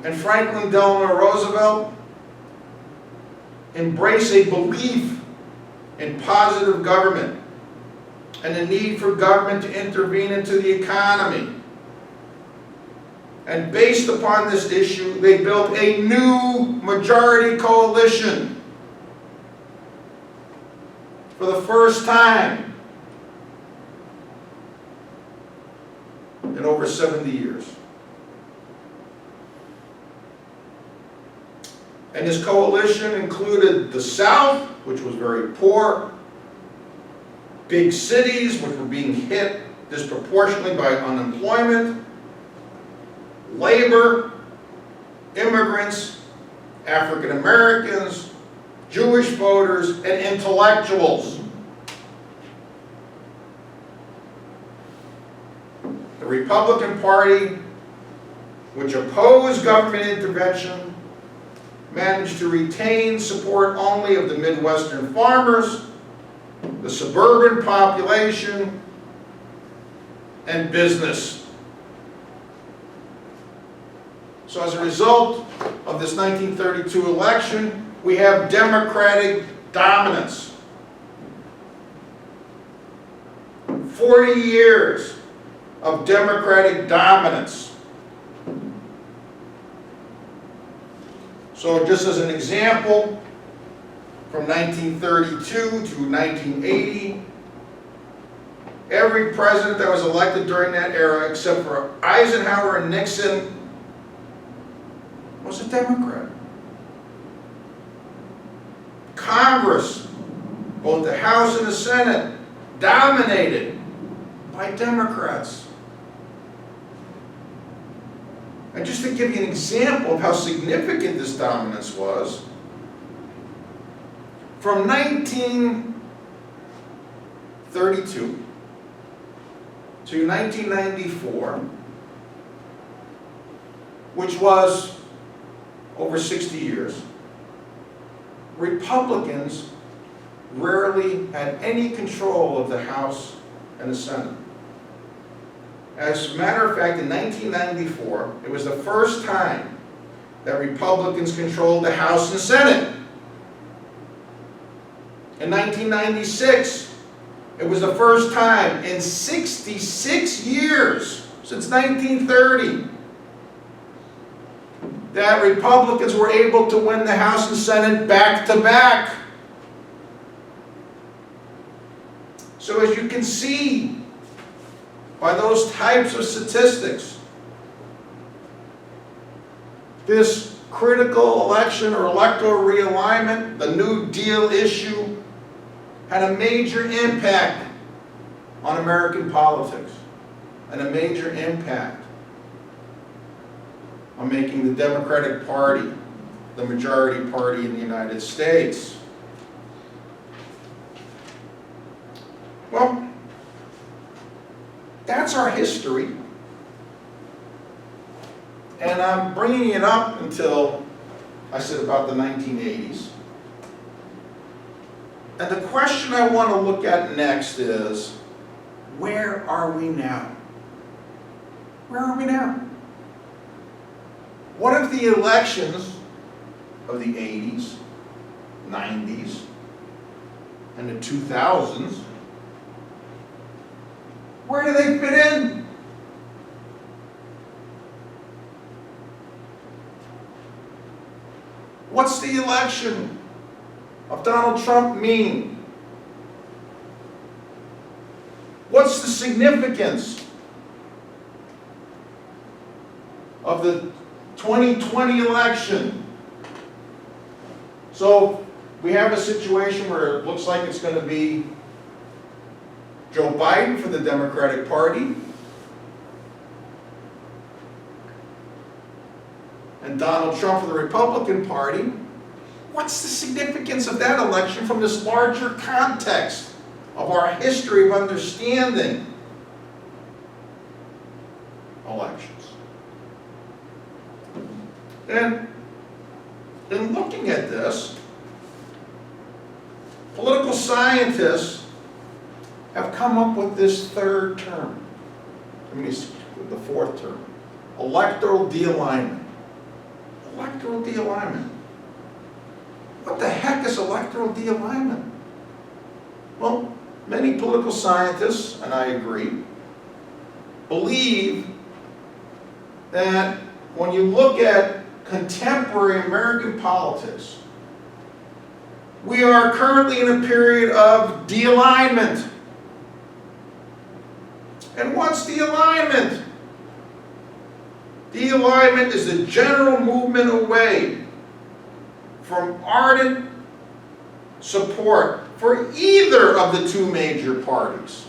and Franklin Delano Roosevelt embrace a belief in positive government and the need for government to intervene into the economy. And based upon this issue, they built a new majority coalition for the first time in over 70 years. And this coalition included the South, which was very poor, big cities, which were being hit disproportionately by unemployment, labor, immigrants, African Americans, Jewish voters, and intellectuals. The Republican Party, which opposed government intervention, managed to retain support only of the Midwestern farmers, the suburban population, and business. So as a result of this 1932 election, we have Democratic dominance. 40 years of Democratic dominance. So just as an example, from 1932 to 1980, every president that was elected during that era, except for Eisenhower and Nixon, was a Democrat. Congress, both the House and the Senate, dominated by Democrats. And just to give you an example of how significant this dominance was, from 1932 to 1994, which was over 60 years, Republicans rarely had any control of the House and the Senate. As a matter of fact, in 1994, it was the first time that Republicans controlled the House and Senate. In 1996, it was the first time in 66 years, since 1930, that Republicans were able to win the House and Senate back to back. So as you can see, by those types of statistics, this critical election or electoral realignment, the New Deal issue, had a major impact on American politics and a major impact on making the Democratic Party the majority party in the United States. Well, that's our history. And I'm bringing it up until I said about the 1980s. And the question I want to look at next is, where are we now? Where are we now? What if the elections of the 80s, 90s, and the 2000s, where do they fit in? What's the election of Donald Trump mean? What's the significance of the 2020 election? So we have a situation where it looks like it's going to be Joe Biden for the Democratic Party and Donald Trump for the Republican Party. What's the significance of that election from this larger context of our history of understanding elections? And in looking at this, political scientists have come up with this third term. I mean, the fourth term. Electoral de-alignment. electoral de-alignment. What the heck is electoral de-alignment? Well, many political scientists, and I agree, believe that when you look at contemporary American politics, we are currently in a period of de-alignment. And what's de-alignment? De-alignment is the general movement away from ardent support for either of the two major parties.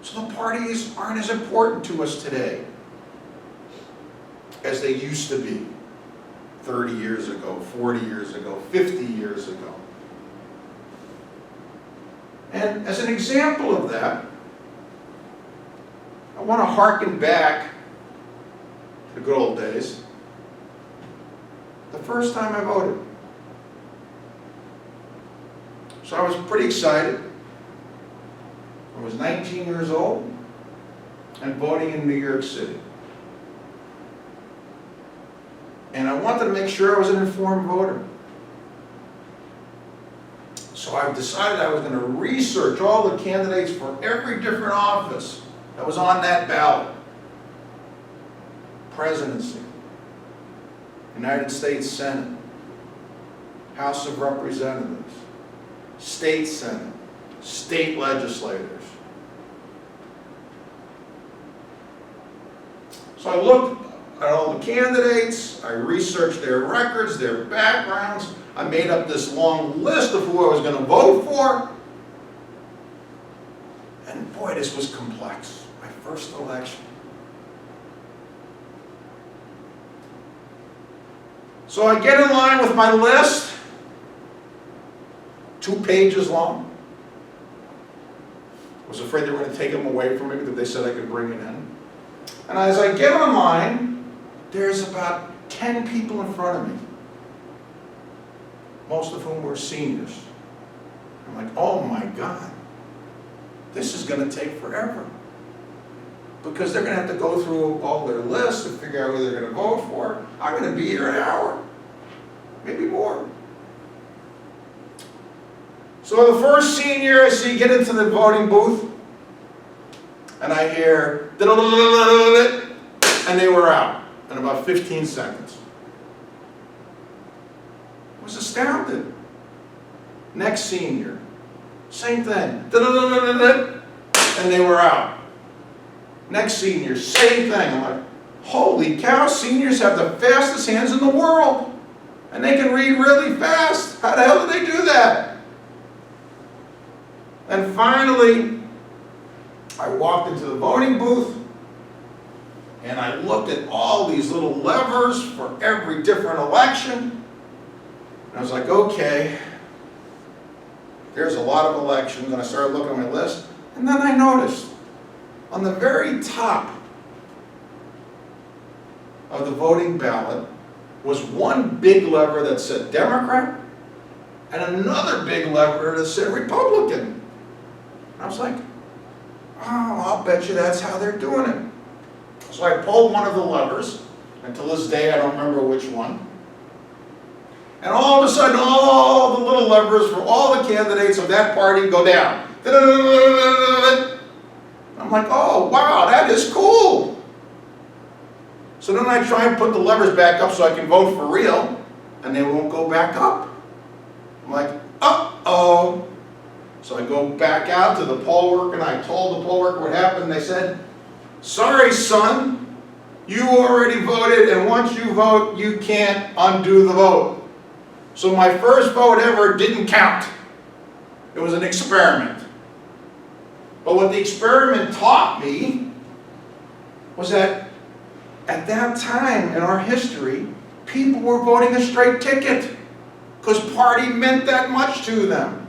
So the parties aren't as important to us today as they used to be 30 years ago, 40 years ago, 50 years ago. And as an example of that, I want to hearken back to the good old days. The first time I voted. So I was pretty excited. I was 19 years old and voting in New York City. And I wanted to make sure I was an informed voter. So I decided I was going to research all the candidates for every different office that was on that ballot. Presidency, United States Senate, House of Representatives, State Senate, state legislators. So I looked at all the candidates, I researched their records, their backgrounds, I made up this long list of who I was going to vote for. And boy, this was complex. My first election. So I get in line with my list, 2 pages long. I was afraid they were going to take them away from me because they said I could bring it in. And as I get online, there's about 10 people in front of me, most of whom were seniors. I'm like, oh my God, this is going to take forever. Because they're going to have to go through all their lists and figure out who they're going to vote for. I'm going to be here an hour, maybe more. So the first senior I see get into the voting booth, and I hear, and they were out in about 15 seconds. I was astounded. Next senior, same thing, and they were out. Next senior, same thing. I'm like, holy cow, seniors have the fastest hands in the world. And they can read really fast. How the hell did they do that? And finally, I walked into the voting booth and I looked at all these little levers for every different election. And I was like, okay, there's a lot of elections. And I started looking at my list. And then I noticed on the very top of the voting ballot was one big lever that said Democrat and another big lever that said Republican. And I was like, oh, I'll bet you that's how they're doing it. So I pulled one of the levers, and to this day I don't remember which one. And all of a sudden, all the little levers for all the candidates of that party go down. I'm like, oh, wow, that is cool. So then I try and put the levers back up so I can vote for real, and they won't go back up. I'm like, uh-oh. So I go back out to the poll worker, and I told the poll worker what happened. They said, sorry, son, you already voted, and once you vote, you can't undo the vote. So my first vote ever didn't count. It was an experiment. But what the experiment taught me was that at that time in our history, people were voting a straight ticket because party meant that much to them.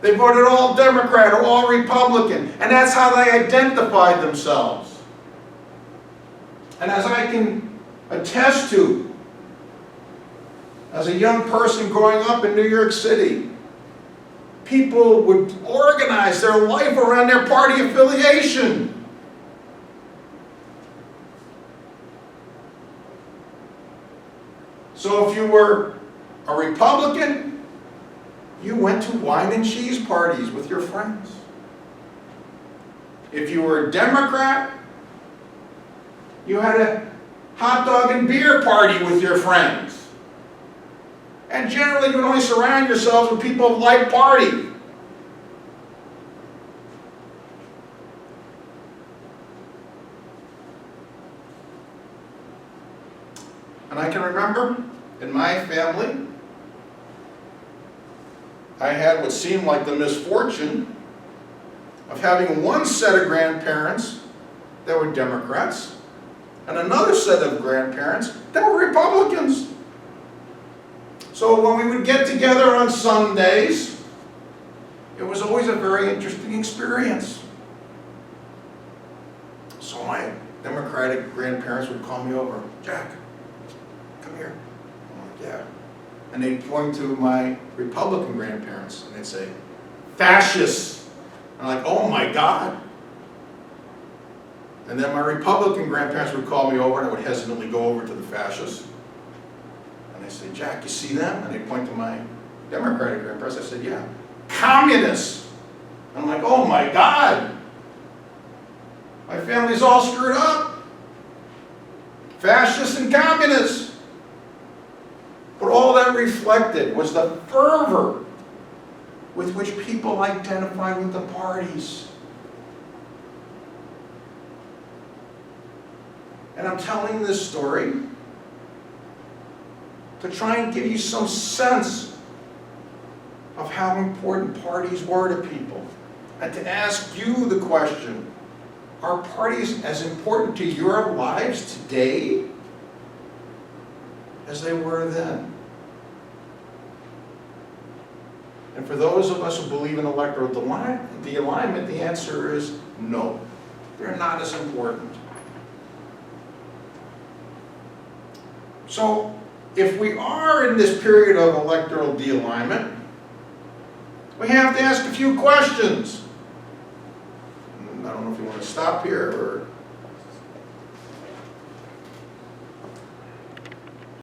They voted all Democrat or all Republican, and that's how they identified themselves. And as I can attest to, as a young person growing up in New York City, people would organize their life around their party affiliation. So if you were a Republican, you went to wine and cheese parties with your friends. If you were a Democrat, you had a hot dog and beer party with your friends. And generally, you would only surround yourselves with people of like party. And I can remember in my family, I had what seemed like the misfortune of having one set of grandparents that were Democrats and another set of grandparents that were Republicans. So when we would get together on Sundays, it was always a very interesting experience. So my Democratic grandparents would call me over, Jack, come here. I'm like, yeah. And they'd point to my Republican grandparents and they'd say, fascists. I'm like, oh my God. And then my Republican grandparents would call me over and I would hesitantly go over to the fascists. And they say, Jack, you see them? And they point to my Democratic grandparents. I said, yeah, communists. I'm like, oh my God. My family's all screwed up. Fascists and communists. But all that reflected was the fervor with which people identified with the parties. And I'm telling this story to try and give you some sense of how important parties were to people. And to ask you the question, are parties as important to your lives today as they were then? And for those of us who believe in electoral alignment, the answer is no. They're not as important. So, if we are in this period of electoral de-alignment, we have to ask a few questions. I don't know if you want to stop here or